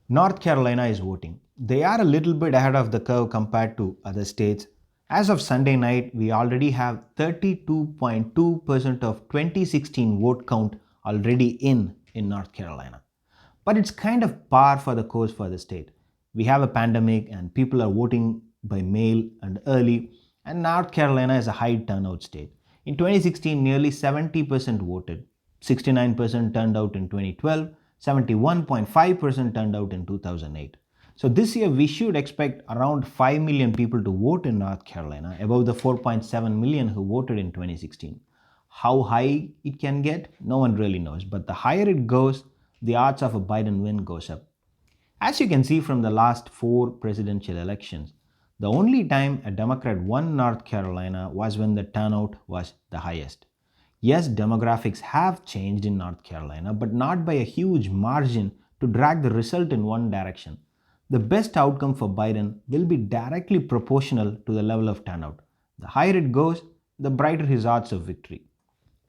North Carolina is voting. They are a little bit ahead of the curve compared to other states. As of Sunday night, we already have 32.2% of 2016 vote count already in North Carolina. But it's kind of par for the course for the state. We have a pandemic and people are voting by mail and early, and North Carolina is a high turnout state. In 2016, nearly 70% voted. 69% turned out in 2012, 71.5% turned out in 2008. So this year we should expect around 5 million people to vote in North Carolina, above the 4.7 million who voted in 2016. How high it can get, no one really knows, but the higher it goes, the odds of a Biden win goes up. As you can see from the last four presidential elections, the only time a Democrat won North Carolina was when the turnout was the highest. Yes, demographics have changed in North Carolina, but not by a huge margin to drag the result in one direction. The best outcome for Biden will be directly proportional to the level of turnout. The higher it goes, the brighter his odds of victory.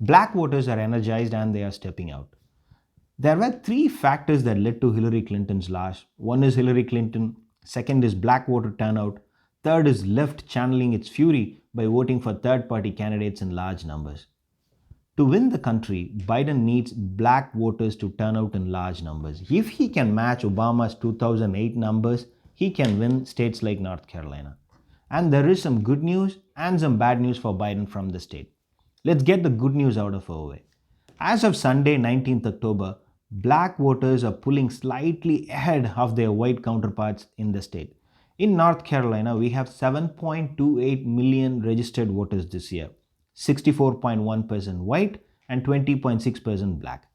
Black voters are energized and they are stepping out. There were three factors that led to Hillary Clinton's loss. One is Hillary Clinton, second is black voter turnout, third is left channeling its fury by voting for third party candidates in large numbers. To win the country, Biden needs black voters to turn out in large numbers. If he can match Obama's 2008 numbers, he can win states like North Carolina. And there is some good news and some bad news for Biden from the state. Let's get the good news out of our way. As of Sunday, 19th October, black voters are pulling slightly ahead of their white counterparts in the state. In North Carolina, we have 7.28 million registered voters this year, 64.1% white and 20.6% black.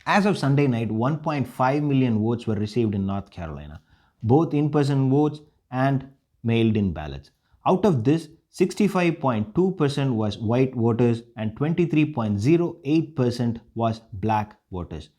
As of Sunday night, 1.5 million votes were received in North Carolina, both in person votes and mailed in ballots. Out of this, 65.2% was white voters and 23.08% was black voters.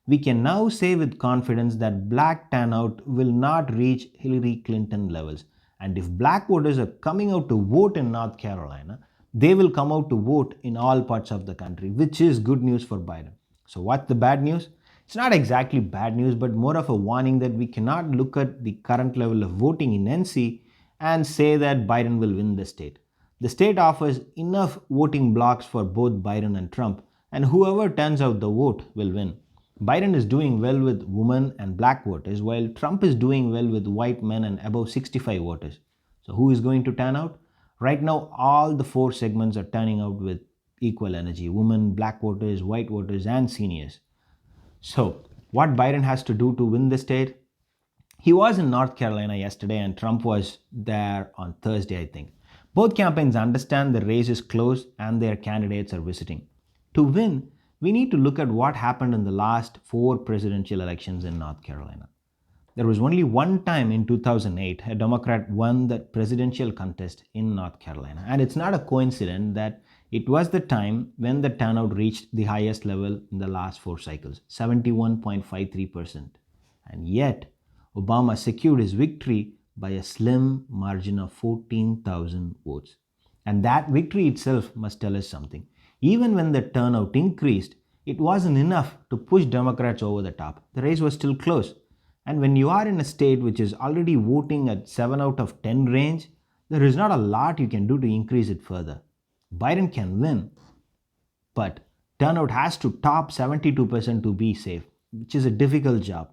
We can now say with confidence that black turnout will not reach Hillary Clinton levels. And if black voters are coming out to vote in North Carolina, they will come out to vote in all parts of the country, which is good news for Biden. So, what's the bad news? It's not exactly bad news, but more of a warning that we cannot look at the current level of voting in NC and say that Biden will win the state. The state offers enough voting blocks for both Biden and Trump, and whoever turns out the vote will win. Biden is doing well with women and black voters, while Trump is doing well with white men and above 65 voters. So, who is going to turn out? Right now, all the four segments are turning out with equal energy: women, black voters, white voters, and seniors. So, what Biden has to do to win the state? He was in North Carolina yesterday, and Trump was there on Thursday, I think. Both campaigns understand the race is close and their candidates are visiting. To win, we need to look at what happened in the last four presidential elections in North Carolina. There was only one time in 2008 a Democrat won the presidential contest in North Carolina. And it's not a coincidence that it was the time when the turnout reached the highest level in the last four cycles, 71.53%. And yet, Obama secured his victory by a slim margin of 14,000 votes. And that victory itself must tell us something. Even when the turnout increased, it wasn't enough to push Democrats over the top. The race was still close. And when you are in a state which is already voting at 7 out of 10 range, there is not a lot you can do to increase it further. Biden can win, but turnout has to top 72% to be safe, which is a difficult job.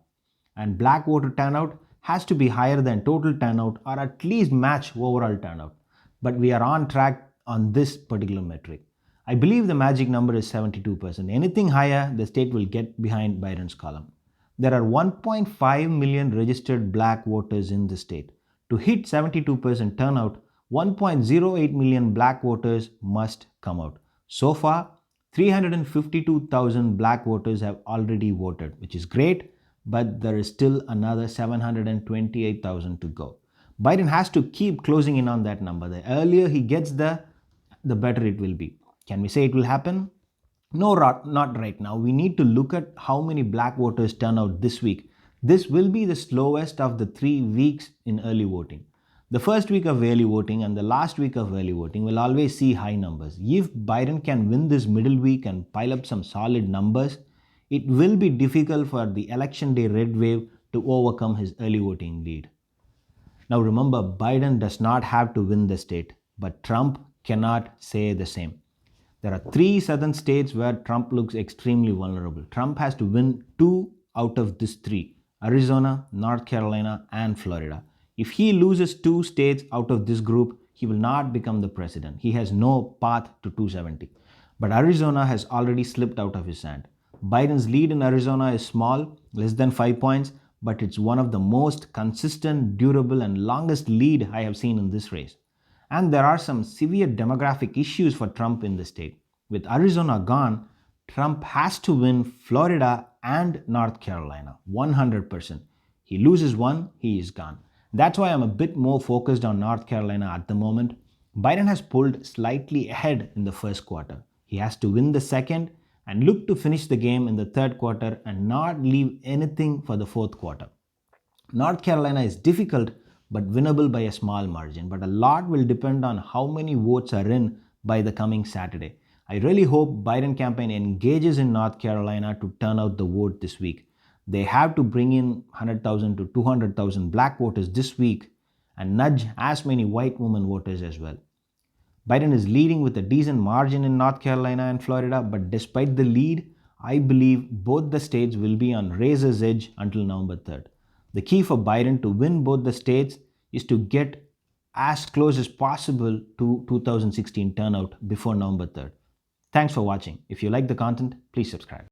And black voter turnout has to be higher than total turnout or at least match overall turnout. But we are on track on this particular metric. I believe the magic number is 72%. Anything higher, the state will get behind Biden's column. There are 1.5 million registered black voters in the state. To hit 72% turnout, 1.08 million black voters must come out. So far, 352,000 black voters have already voted, which is great, but there is still another 728,000 to go. Biden has to keep closing in on that number. The earlier he gets there, the better it will be. Can we say it will happen? No, not right now. We need to look at how many black voters turn out this week. This will be the slowest of the 3 weeks in early voting. The first week of early voting and the last week of early voting will always see high numbers. If Biden can win this middle week and pile up some solid numbers, it will be difficult for the election day red wave to overcome his early voting lead. Now remember, Biden does not have to win the state, but Trump cannot say the same. There are three southern states where Trump looks extremely vulnerable. Trump has to win two out of these three: Arizona, North Carolina, and Florida. If he loses two states out of this group, he will not become the president. He has no path to 270. But Arizona has already slipped out of his hand. Biden's lead in Arizona is small, less than 5 points, but it's one of the most consistent, durable, and longest lead I have seen in this race. And there are some severe demographic issues for Trump in the state. With Arizona gone, Trump has to win Florida and North Carolina 100%. He loses one, he is gone. That's why I'm a bit more focused on North Carolina at the moment. Biden has pulled slightly ahead in the first quarter. He has to win the second and look to finish the game in the third quarter and not leave anything for the fourth quarter. North Carolina is difficult but winnable by a small margin, but a lot will depend on how many votes are in by the coming Saturday. I really hope Biden campaign engages in North Carolina to turn out the vote this week. They have to bring in 100,000 to 200,000 black voters this week and nudge as many white women voters as well. Biden is leading with a decent margin in North Carolina and Florida, but despite the lead, I believe both the states will be on razor's edge until November 3rd. The key for Biden to win both the states is to get as close as possible to 2016 turnout before November 3rd. Thanks for watching. If you like the content, please subscribe.